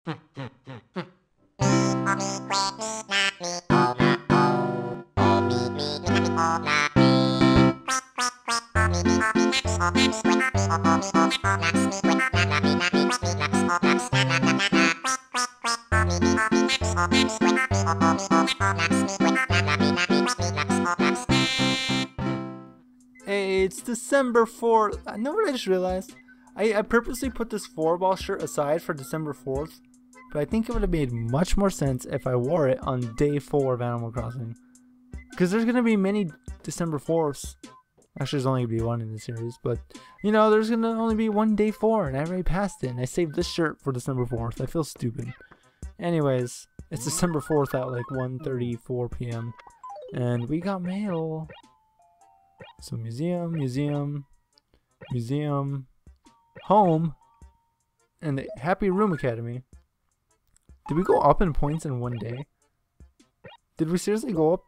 Hey, it's December 4th. I know what I just realized. I purposely put this 4-ball shirt aside for December 4th, but I think it would have made much more sense if I wore it on day 4 of Animal Crossing. Because there's going to be many December 4ths. Actually, there's only going to be one in the series, but, you know, there's going to only be one day 4, and I already passed it, and I saved this shirt for December 4th. I feel stupid. Anyways, it's December 4th at like 1:34 p.m., and we got mail. So museum, home, and the Happy Room Academy. Did we go up in points in one day? Did we seriously go up?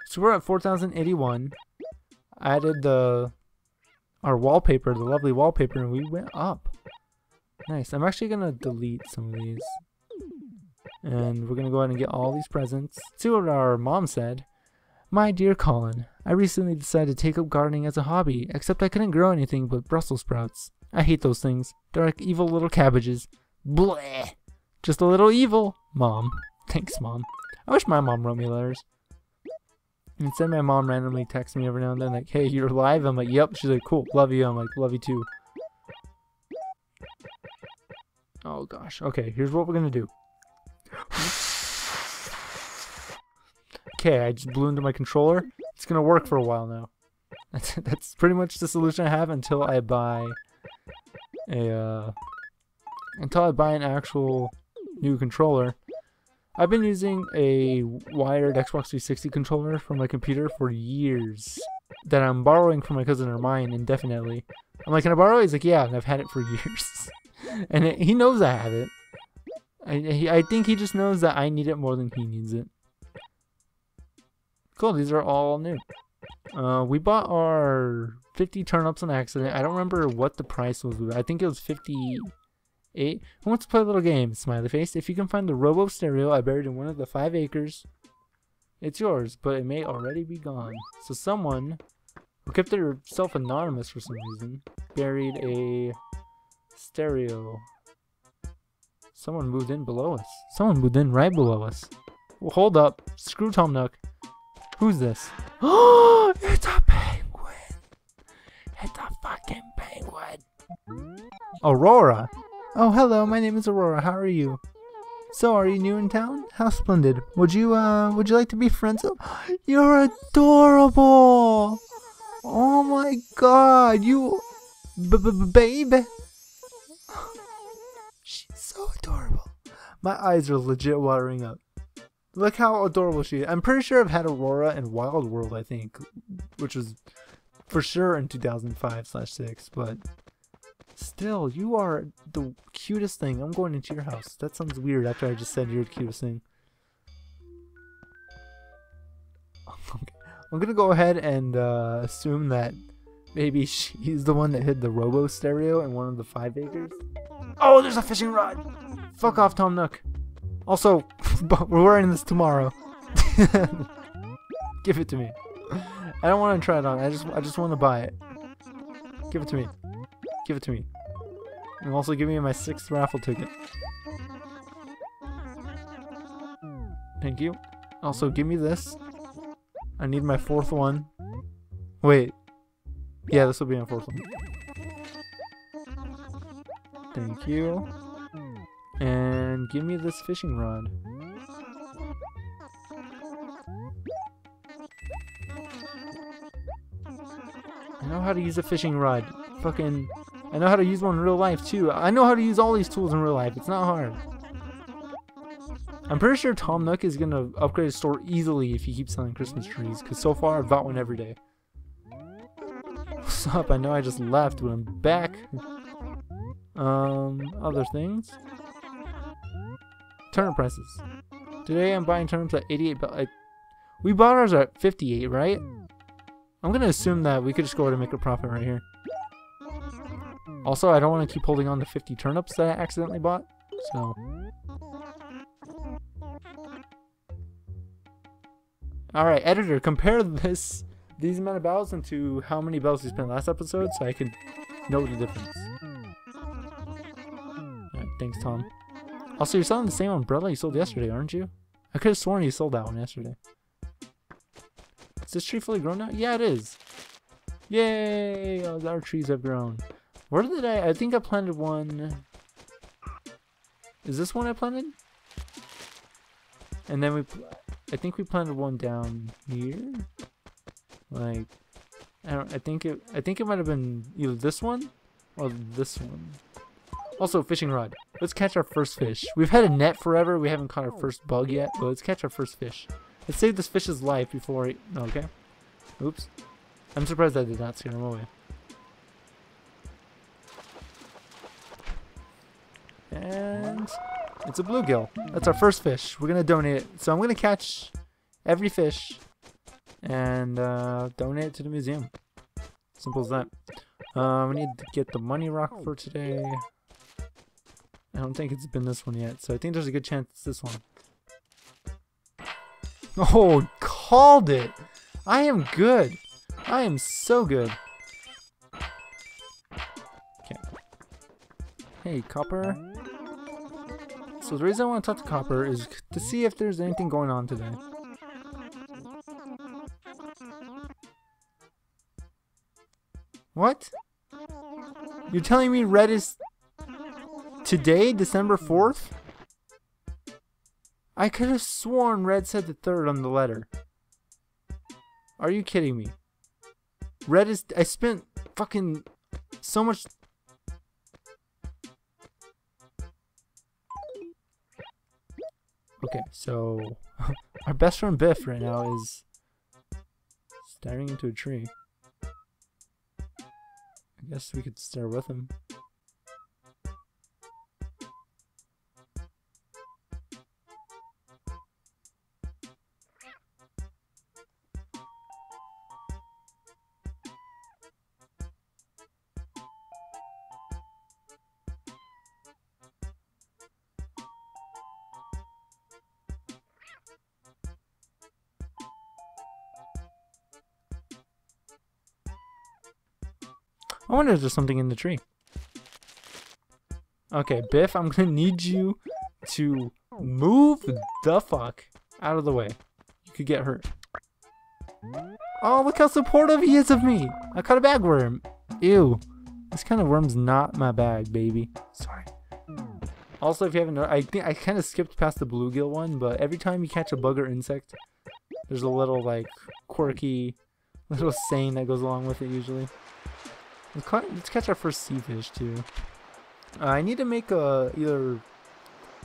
So we're at 4,081. I added our wallpaper, the lovely wallpaper, and we went up. Nice. I'm actually gonna delete some of these, and we're gonna go ahead and get all these presents. See what our mom said. My dear Colin, I recently decided to take up gardening as a hobby, except I couldn't grow anything but Brussels sprouts. I hate those things. They're like evil little cabbages. Bleh! Just a little evil. Mom. Thanks, Mom. I wish my mom wrote me letters. Instead, my mom randomly texts me every now and then, like, hey, you're alive? I'm like, yep. She's like, cool, love you. I'm like, love you too. Oh, gosh. Okay, here's what we're gonna do. Okay, I just blew into my controller. It's gonna work for a while now. That's pretty much the solution I have until I buy an actual new controller. I've been using a wired Xbox 360 controller from my computer for years that I'm borrowing from my cousin or mine indefinitely. I'm like, can I borrow it? He's like, yeah, and I've had it for years. And he knows I have it. I think he just knows that I need it more than he needs it. Cool, these are all new. We bought our 50 turnips on accident. I don't remember what the price was. I think it was 58. Who wants to play a little game? Smiley face. If you can find the Robo Stereo I buried in one of the 5 acres, it's yours, but it may already be gone. So someone who kept themselves anonymous for some reason buried a stereo. Someone moved in below us. Someone moved in right below us. Well, hold up. Screw Tom Nook. Who's this? Oh, it's a penguin. It's a fucking penguin. Aurora. Oh, hello. My name is Aurora. How are you? So, are you new in town? How splendid. Would you like to be friends? You're adorable. Oh my god. You baby. She's so adorable. My eyes are legit watering up. Look how adorable she is. I'm pretty sure I've had Aurora in Wild World, I think, which was for sure in 2005/6, but still, you are the cutest thing. I'm going into your house. That sounds weird after I just said you're the cutest thing. Okay. I'm gonna go ahead and assume that maybe she's the one that hid the Robo Stereo in one of the 5 acres. Oh, there's a fishing rod! Fuck off, Tom Nook. Also, we're wearing this tomorrow. Give it to me. I don't want to try it on. I just want to buy it. Give it to me. Give it to me. And also give me my 6th raffle ticket. Thank you. Also, give me this. I need my 4th one. Wait. Yeah, this will be my 4th one. Thank you. And give me this fishing rod. I know how to use a fishing rod. Fucking, I know how to use one in real life too. I know how to use all these tools in real life. It's not hard. I'm pretty sure Tom Nook is gonna upgrade his store easily if he keeps selling Christmas trees, because so far I've bought one every day. What's up? I know I just left, but I'm back. Other things. Turnip prices. Today I'm buying turnips at 88. We bought ours at 58, right? I'm gonna assume that we could just go ahead and make a profit right here. Also, I don't want to keep holding on to 50 turnips that I accidentally bought. So. Alright, editor, compare these amount of bells into how many bells we spent last episode so I can know the difference. Alright, thanks, Tom. Also, you're selling the same umbrella you sold yesterday, aren't you? I could have sworn you sold that one yesterday. Is this tree fully grown now? Yeah, it is. Yay! Oh, our trees have grown. Where did I think I planted one. Is this one I planted? And then I think we planted one down here. Like, I think it might have been either this one or this one. Also, fishing rod. Let's catch our first fish. We've had a net forever. We haven't caught our first bug yet, but let's catch our first fish. Let's save this fish's life before he... Okay. Oops. I'm surprised I did not scare him away. And it's a bluegill. That's our first fish. We're gonna donate it. So I'm gonna catch every fish and donate it to the museum. Simple as that. We need to get the money rock for today. I don't think it's been this one yet, so I think there's a good chance it's this one. Oh, called it! I am good. I am so good. Okay. Hey, Copper. So the reason I want to talk to Copper is to see if there's anything going on today. What? You're telling me red is today, December 4th? I could have sworn red said the 3rd on the letter. Are you kidding me? Red is... I spent fucking so much... Okay, so... our best friend Biff right now is... staring into a tree. I guess we could stare with him. I wonder if there's something in the tree. Okay, Biff, I'm gonna need you to move the fuck out of the way. You could get hurt. Oh, look how supportive he is of me. I caught a bagworm. Ew. This kind of worm's not my bag, baby. Sorry. Also, if you haven't noticed, I think I kind of skipped past the bluegill one, but every time you catch a bug or insect, there's a little, like, quirky little saying that goes along with it usually. Let's catch our first sea fish too. I need to make a either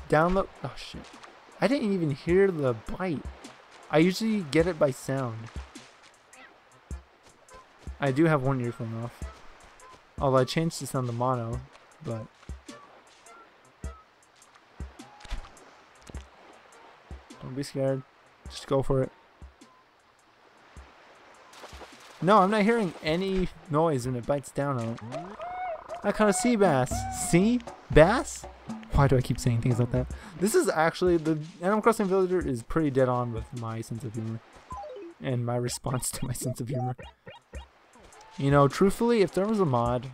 download. Oh shit! I didn't even hear the bite. I usually get it by sound. I do have one earphone off. Although I changed the sound to mono, but don't be scared. Just go for it. No, I'm not hearing any noise when it bites down on it. I caught a sea bass. Sea bass? Why do I keep saying things like that? This is actually, the Animal Crossing Villager is pretty dead on with my sense of humor. And my response to my sense of humor. You know, truthfully, if there was a mod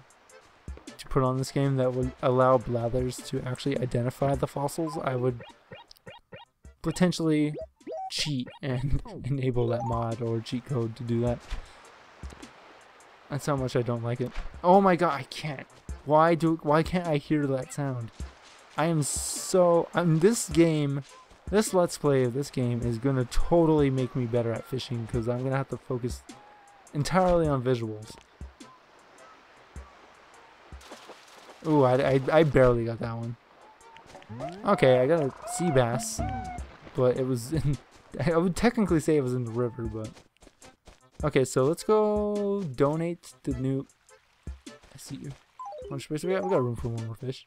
to put on this game that would allow blathers to actually identify the fossils, I would potentially cheat and enable that mod or cheat code to do that. That's how much I don't like it. Oh my god, I can't. Why can't I hear that sound? I am so... this game, this Let's Play of this game is gonna totally make me better at fishing because I'm gonna have to focus entirely on visuals. Ooh, I barely got that one. Okay, I got a sea bass, but it was in... I would technically say it was in the river, but... Okay, so let's go donate the new... I see you. How much space we got? We got room for one more fish.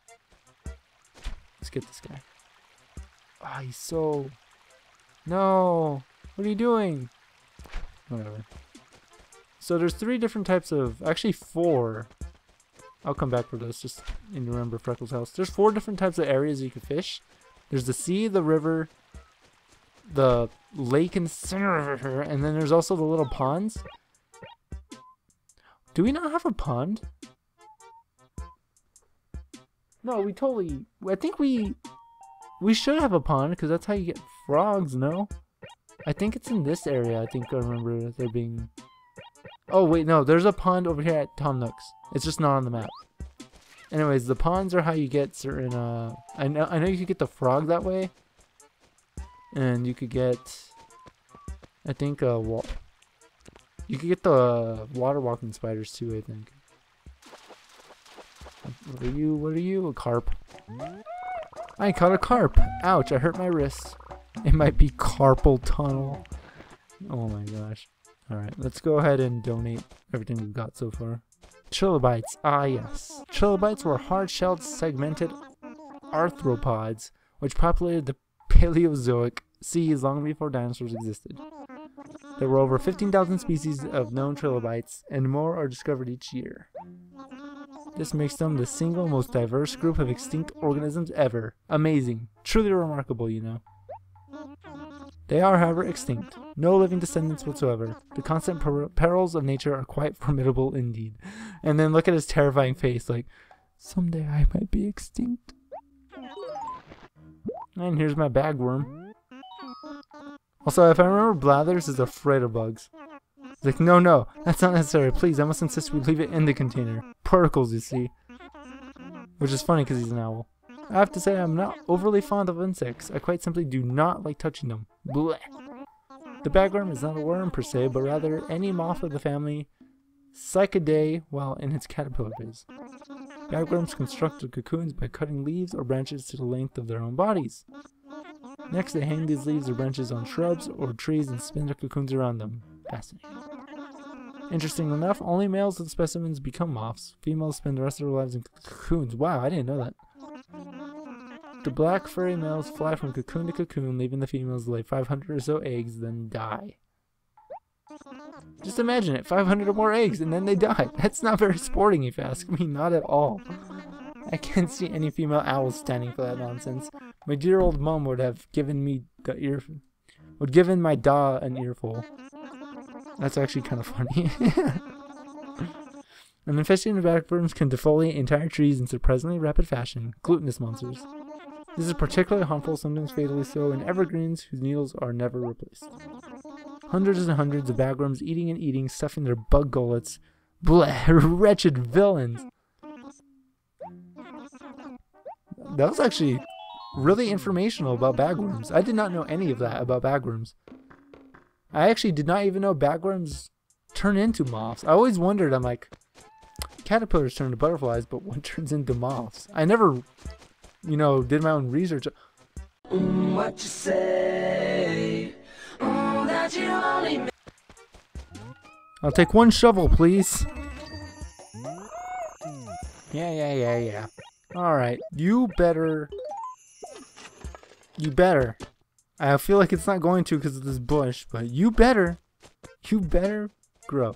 Let's get this guy. Ah, he's so... No! What are you doing? Whatever. So there's 3 different types of... Actually 4 I'll come back for this just in remember Freckles' house. There's 4 different types of areas you can fish. There's the sea, the river, the lake in the center of her, and then there's also the little ponds. Do we not have a pond? No, we totally... I think we should have a pond, because that's how you get frogs, no? I think it's in this area. I think I remember there being... Oh, wait, no. There's a pond over here at Tom Nook's. It's just not on the map. Anyways, the ponds are how you get certain... I know you could get the frog that way. And you could get... I think, you could get the water walking spiders too, I think. What are you? A carp. I caught a carp. Ouch, I hurt my wrist. It might be carpal tunnel. Oh my gosh. Alright, let's go ahead and donate everything we've got so far. Trilobites. Ah yes. Trilobites were hard-shelled segmented arthropods which populated the Paleozoic seas long before dinosaurs existed. There were over 15,000 species of known trilobites, and more are discovered each year. This makes them the single most diverse group of extinct organisms ever. Amazing. Truly remarkable, you know. They are, however, extinct. No living descendants whatsoever. The constant perils of nature are quite formidable indeed. And then look at his terrifying face, like, someday I might be extinct. And here's my bagworm. Also, if I remember, Blathers is afraid of bugs. He's like, no, that's not necessary. Please, I must insist we leave it in the container. Particles, you see. Which is funny because he's an owl. I have to say I'm not overly fond of insects. I quite simply do not like touching them. Blech. The bagworm is not a worm per se, but rather any moth of the family Cycadae while in its caterpillar phase. Bagworms construct their cocoons by cutting leaves or branches to the length of their own bodies. Next, they hang these leaves or branches on shrubs or trees and spin their cocoons around them. Fascinating. Interesting enough, only males of the specimens become moths. Females spend the rest of their lives in cocoons. Wow, I didn't know that. The black furry males fly from cocoon to cocoon, leaving the females to lay 500 or so eggs, then die. Just imagine it, 500 or more eggs, and then they die. That's not very sporting, if you ask me. Not at all. I can't see any female owls standing for that nonsense. My dear old mom would have given me given my da an earful. That's actually kind of funny. An infestation of bagworms can defoliate entire trees in surprisingly rapid fashion. Glutinous monsters. This is particularly harmful, sometimes fatally so, in evergreens whose needles are never replaced. Hundreds and hundreds of bagworms eating and eating, stuffing their bug gullets. Bleh, wretched villains! That was actually really informational about bagworms. I did not know any of that about bagworms. I actually did not even know bagworms turn into moths. I always wondered, I'm like, caterpillars turn to butterflies, but what turns into moths? I never, did my own research. What you say? That you only... I'll take one shovel, please. Yeah. Alright, you better. I feel like it's not going to because of this bush, but you better grow.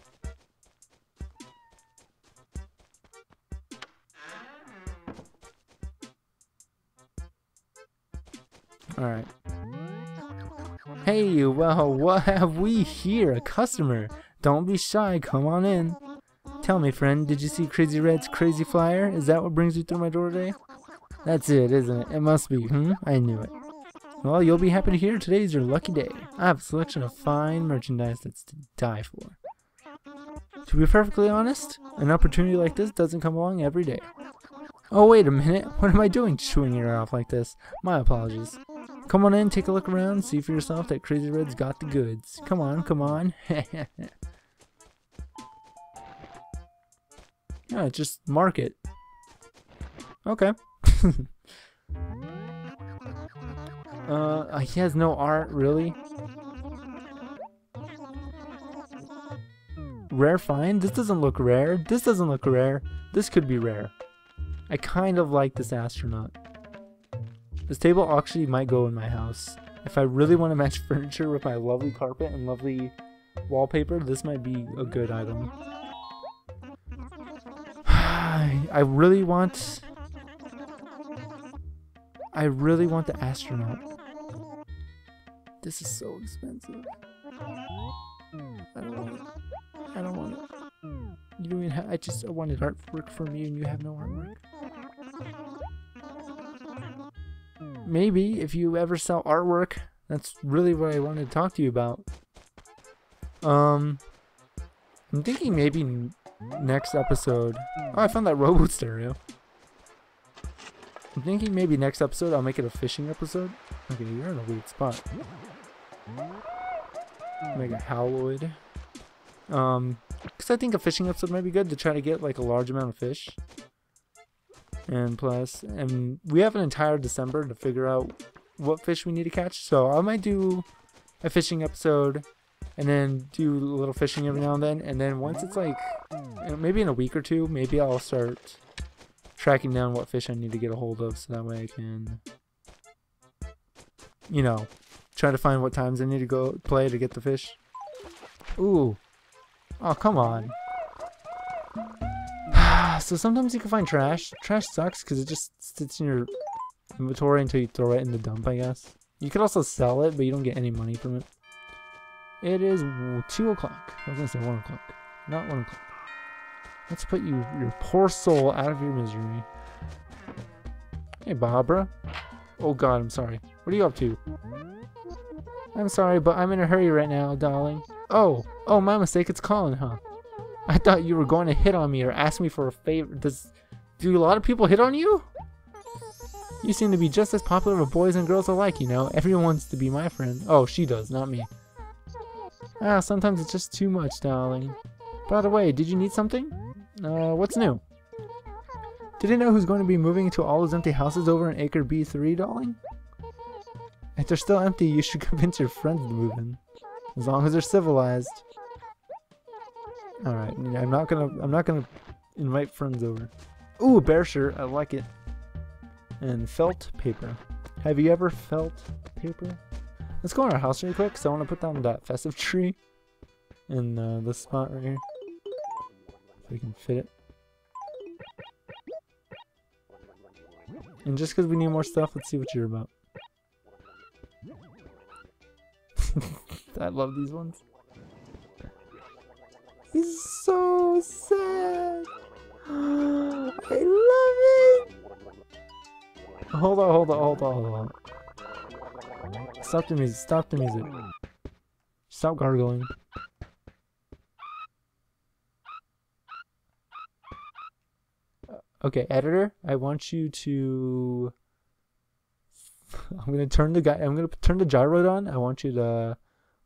Alright. Hey, well, what have we here? A customer. Don't be shy, come on in. Tell me, friend, did you see Crazy Red's crazy flyer? Is that what brings you through my door today? That's it, isn't it? It must be, I knew it. Well, you'll be happy to hear today's your lucky day. I have a selection of fine merchandise that's to die for. To be perfectly honest, an opportunity like this doesn't come along every day. Oh, wait a minute. What am I doing chewing your ear off like this? My apologies. Come on in, take a look around, see for yourself that Crazy Red's got the goods. Come on. Yeah, just mark it. Okay. He has no art, really? Rare find? This doesn't look rare. This could be rare. I kind of like this astronaut. This table actually might go in my house. If I really want to match furniture with my lovely carpet and lovely wallpaper, this might be a good item. I really want the astronaut. This is so expensive. I don't want it. I don't want it. You don't even have, I wanted artwork from you and you have no artwork. Maybe if you ever sell artwork, that's really what I wanted to talk to you about. I'm thinking maybe next episode. Oh, I found that rowboat stereo. I'm thinking maybe next episode I'll make it a fishing episode. Okay, you're in a weird spot. Make a haloid. Because I think a fishing episode might be good to try to get like a large amount of fish. And plus, and we have an entire December to figure out what fish we need to catch. So I might do a fishing episode and then do a little fishing every now and then. And then once it's like, maybe in a week or two, maybe I'll start tracking down what fish I need to get a hold of. So that way I can, you know, try to find what times I need to go play to get the fish. Ooh. Oh, come on. So sometimes you can find trash. Trash sucks because it just sits in your inventory until you throw it in the dump, I guess. You could also sell it, but you don't get any money from it. It is 2 o'clock. I was going to say 1 o'clock. Not 1 o'clock. Let's put your poor soul out of your misery. Hey, Barbara. Oh, God, I'm sorry. What are you up to? I'm sorry, but I'm in a hurry right now, darling. Oh, my mistake. It's Colin, huh? I thought you were going to hit on me or ask me for a favor. Do a lot of people hit on you? You seem to be just as popular with boys and girls alike, you know. Everyone wants to be my friend. Oh, she does, not me. Ah, sometimes it's just too much, darling. By the way, did you need something? What's new? Did you know who's going to be moving into all those empty houses over in Acre B3, darling? If they're still empty, you should convince your friends to move in. As long as they're civilized. Alright, yeah, I'm not gonna invite friends over. Ooh, a bear shirt, I like it. And felt paper. Have you ever felt paper? Let's go in our house really quick, because I want to put down that festive tree in this spot right here. So we can fit it. And just because we need more stuff, let's see what you're about. I love these ones. He's so sad. I love it. Hold on. Stop the music. Stop the music. Stop gargling. Okay, editor, I want you to. I'm gonna turn the gyroid on. I want you to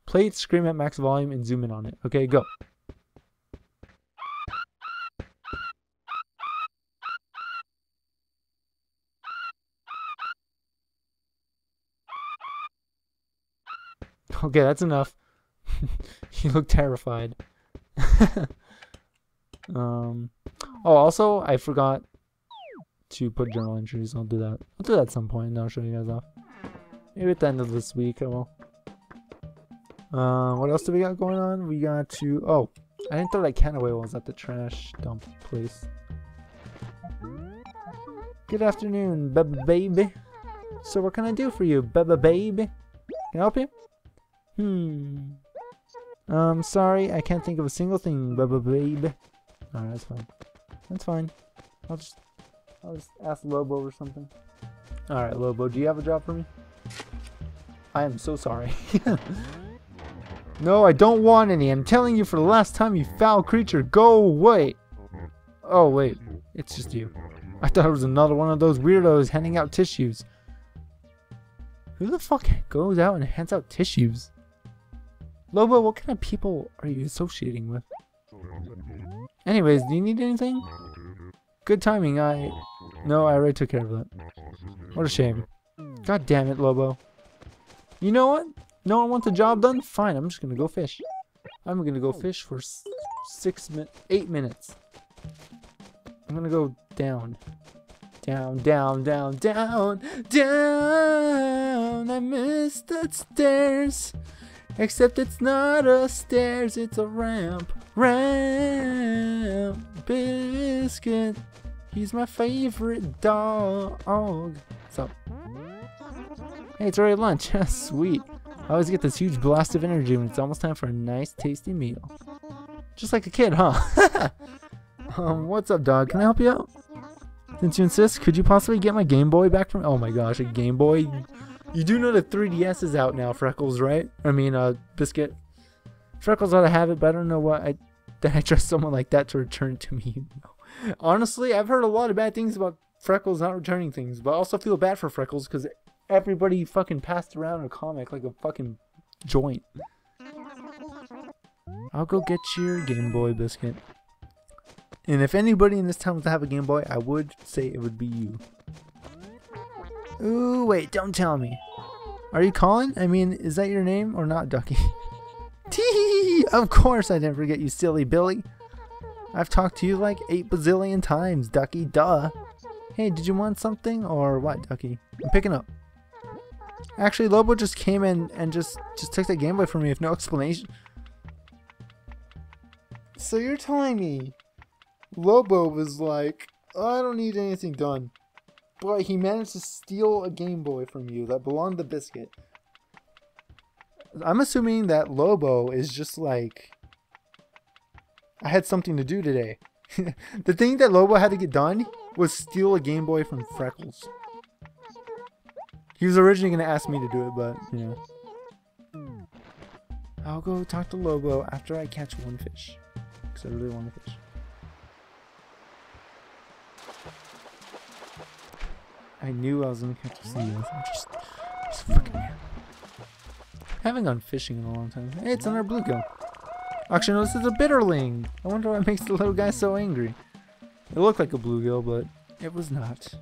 play it, scream at max volume, and zoom in on it. Okay, go. Okay, that's enough. You look terrified. Oh, also, I forgot to put journal entries. I'll do that. I'll do that at some point, and I'll show you guys off. Maybe at the end of this week, I will. What else do we got going on? We got to... Oh, I didn't throw that can away while I was at the trash dump place. Good afternoon, baby. So what can I do for you, baby? Can I help you? Sorry, I can't think of a single thing, baby. Alright, that's fine. That's fine. I'll just ask Lobo or something. Alright, Lobo, do you have a job for me? I am so sorry. No, I don't want any. I'm telling you for the last time, you foul creature. Go away. Oh, wait. It's just you. I thought it was another one of those weirdos handing out tissues. Who the fuck goes out and hands out tissues? Lobo, what kind of people are you associating with? Anyways, do you need anything? Good timing, No, I already took care of that. What a shame. God damn it, Lobo. You know what? No one wants the job done? Fine, I'm just gonna go fish. I'm gonna go fish for 8 minutes. I'm gonna go down. Down. I missed the stairs. Except it's not a stairs, it's a ramp. Ramp. Biscuit. He's my favorite dog. What's up? Hey, it's already lunch. Sweet. I always get this huge blast of energy when it's almost time for a nice, tasty meal. Just like a kid, huh? What's up, dog? Can I help you out? Since you insist, could you possibly get my Game Boy back from... Oh my gosh, a Game Boy? You do know the 3DS is out now, Freckles, right? I mean, Biscuit. Freckles ought to have it, but I don't know what that I trust someone like that to return to me. Honestly, I've heard a lot of bad things about Freckles not returning things, but I also feel bad for Freckles because everybody fucking passed around a comic like a fucking joint. I'll go get your Game Boy, Biscuit. And if anybody in this town was to have a Game Boy, I would say it would be you. Ooh, wait, don't tell me. Are you calling? I mean, is that your name or not, Ducky? Tee! Of course I didn't forget you, silly Billy. I've talked to you like 8 bazillion times, Ducky, duh. Hey, did you want something or what, Ducky? I'm picking up. Actually, Lobo just came in and just took the Game Boy from me with no explanation. So you're telling me Lobo was like, oh, I don't need anything done. But he managed to steal a Game Boy from you that belonged to Biscuit. I'm assuming that Lobo is just like, I had something to do today. The thing that Lobo had to get done was steal a Game Boy from Freckles. He was originally going to ask me to do it, but, you know. I'll go talk to Lobo after I catch one fish. Because I really want to fish. I knew I was going to catch a sea. I'm just fucking... I haven't gone fishing in a long time. Hey, it's another bluegill. Actually, no, this is a bitterling. I wonder what makes the little guy so angry. It looked like a bluegill, but it was not.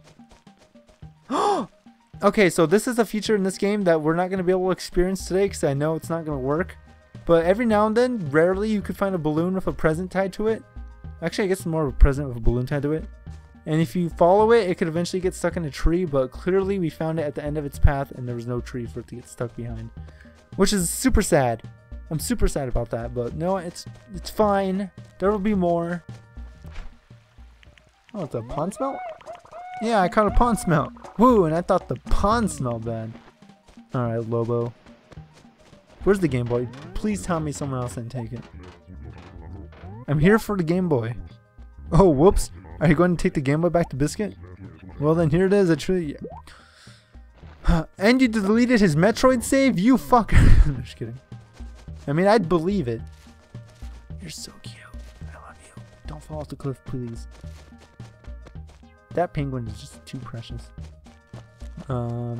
Okay, so this is a feature in this game that we're not going to be able to experience today because I know it's not going to work. But every now and then, rarely, you could find a balloon with a present tied to it. Actually, I guess it's more of a present with a balloon tied to it. And if you follow it, it could eventually get stuck in a tree, but clearly we found it at the end of its path and there was no tree for it to get stuck behind. Which is super sad. I'm super sad about that, but no, it's fine. There will be more. Oh, it's a pond smelt? Yeah, I caught a pond smelt. Woo, and I thought the pond smelled bad. Alright, Lobo. Where's the Game Boy? Please tell me someone else didn't take it. I'm here for the Game Boy. Oh, whoops. Are you going to take the Game Boy back to Biscuit? Well, then here it is. And you deleted his Metroid save? You fucker. I'm just kidding. I mean, I'd believe it. You're so cute. I love you. Don't fall off the cliff, please. That penguin is just too precious.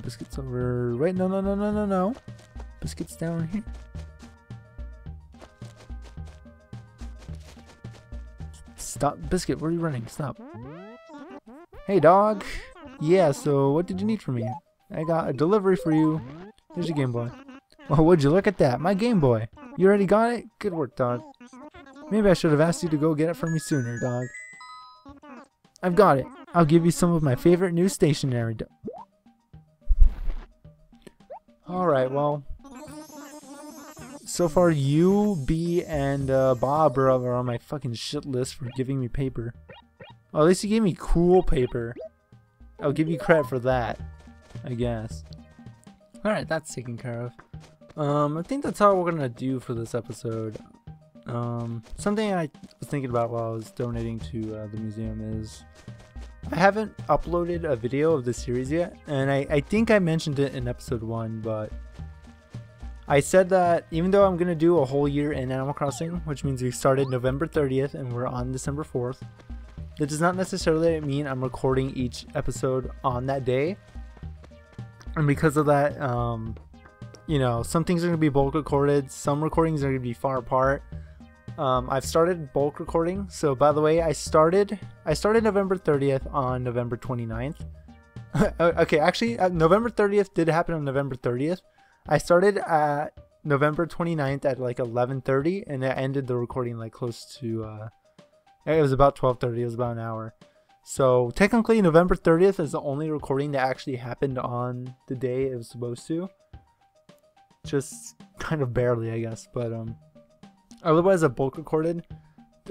Biscuit's over. Right? No. Biscuit's down here. Stop. Biscuit, where are you running? Stop. Hey, dog. Yeah, so what did you need from me? I got a delivery for you. Here's your Game Boy. Oh, would you look at that? My Game Boy. You already got it? Good work, dog. Maybe I should have asked you to go get it for me sooner, dog. I've got it. I'll give you some of my favorite new stationery. Alright, well. So far, you, B, and Bob are on my fucking shit list for giving me paper. Well, at least you gave me cool paper. I'll give you credit for that, I guess. Alright, that's taken care of. I think that's all we're gonna do for this episode. Something I was thinking about while I was donating to the museum is I haven't uploaded a video of the series yet, and I think I mentioned it in episode 1, but I said that even though I'm gonna do a whole year in Animal Crossing, which means we started November 30th and we're on December 4th, that does not necessarily mean I'm recording each episode on that day. And because of that, you know, some things are going to be bulk recorded, some recordings are going to be far apart. I've started bulk recording, so by the way, I started November 30th on November 29th. Okay, actually, November 30th did happen on November 30th. I started at November 29th at like 11:30, and I ended the recording like close to, it was about 12:30, it was about an hour. So technically November 30th is the only recording that actually happened on the day it was supposed to. just kind of barely, I guess. But otherwise, I bulk recorded.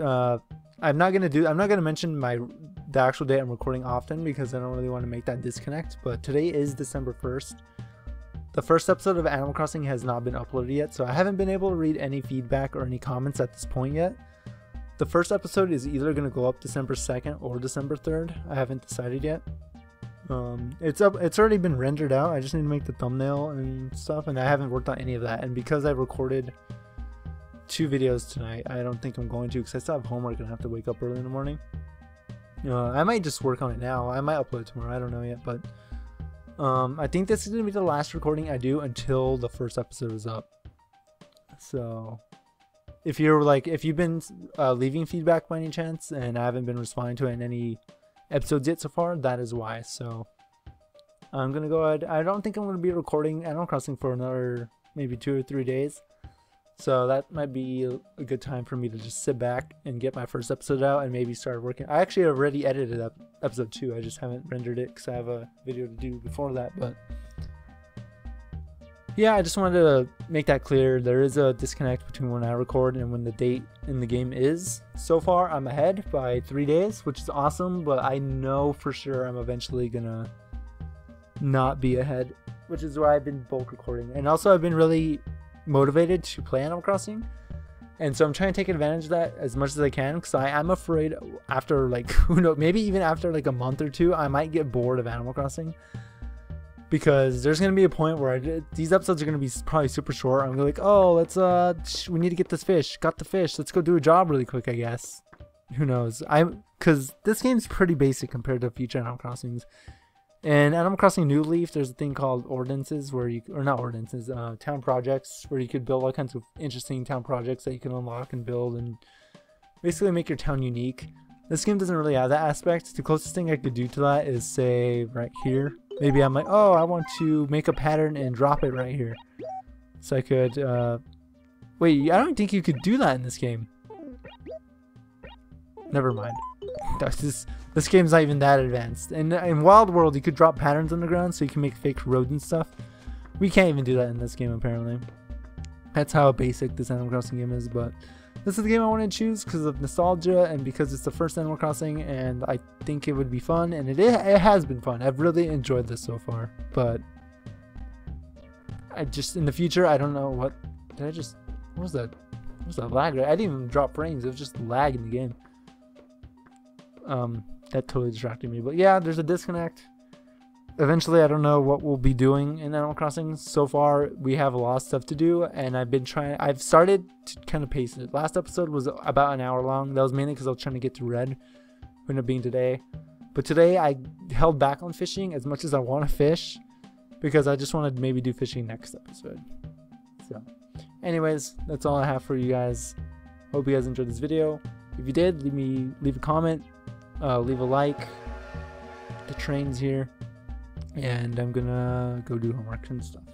I'm not gonna mention the actual date I'm recording often because I don't really want to make that disconnect. But today is December 1st. The first episode of Animal Crossing has not been uploaded yet, so I haven't been able to read any feedback or any comments at this point yet. The first episode is either going to go up December 2nd or December 3rd. I haven't decided yet. It's already been rendered out. I just need to make the thumbnail and stuff, and I haven't worked on any of that. And because I recorded 2 videos tonight, I don't think I'm going to, because I still have homework and I have to wake up early in the morning. I might just work on it now. I might upload it tomorrow. I don't know yet, but I think this is going to be the last recording I do until the first episode is up. So if you've been leaving feedback by any chance and I haven't been responding to it in any episodes yet so far, that is why. So I'm going to go ahead. I don't think I'm going to be recording Animal Crossing for another maybe 2 or 3 days. So that might be a good time for me to just sit back and get my first episode out and maybe start working. I actually already edited up episode 2. I just haven't rendered it because I have a video to do before that. But yeah, I just wanted to make that clear. There is a disconnect between when I record and when the date in the game is. So far, I'm ahead by 3 days, which is awesome. But I know for sure I'm eventually going to not be ahead, which is why I've been bulk recording. And also, I've been really motivated to play Animal Crossing, and so I'm trying to take advantage of that as much as I can, because I'm afraid after like who knows, maybe even after like a month or 2, I might get bored of Animal Crossing, because there's gonna be a point where these episodes are gonna be probably super short. I'm gonna be like, oh, let's we need to get this fish, got the fish, let's go do a job really quick, I guess. Who knows? Because this game's pretty basic compared to future Animal Crossings. In Animal Crossing New Leaf, there's a thing called ordinances town projects, where you could build all kinds of interesting town projects that you can unlock and build and basically make your town unique. This game doesn't really have that aspect. The closest thing I could do to that is, say, right here. Maybe I'm like, oh, I want to make a pattern and drop it right here. So I could, wait, I don't think you could do that in this game. Never mind. This game's not even that advanced. In Wild World, you could drop patterns on the ground so you can make fake roads and stuff. We can't even do that in this game, apparently. That's how basic this Animal Crossing game is, but this is the game I want to choose because of nostalgia and because it's the first Animal Crossing, and I think it would be fun, and it has been fun. I've really enjoyed this so far, but in the future, I don't know what was that lag? I didn't even drop frames. It was just lag in the game. That totally distracted me, but yeah, there's a disconnect. Eventually, I don't know what we'll be doing in Animal Crossing. So far, we have a lot of stuff to do, and I've started to kind of pace it. Last episode was about an hour long. That was mainly because I was trying to get to Red, ended up being today. But today, I held back on fishing as much as I want to fish, because I just want to maybe do fishing next episode. So, anyways, that's all I have for you guys. Hope you guys enjoyed this video. If you did, leave a comment. Leave a like. The train's here, and I'm gonna go do homework and stuff.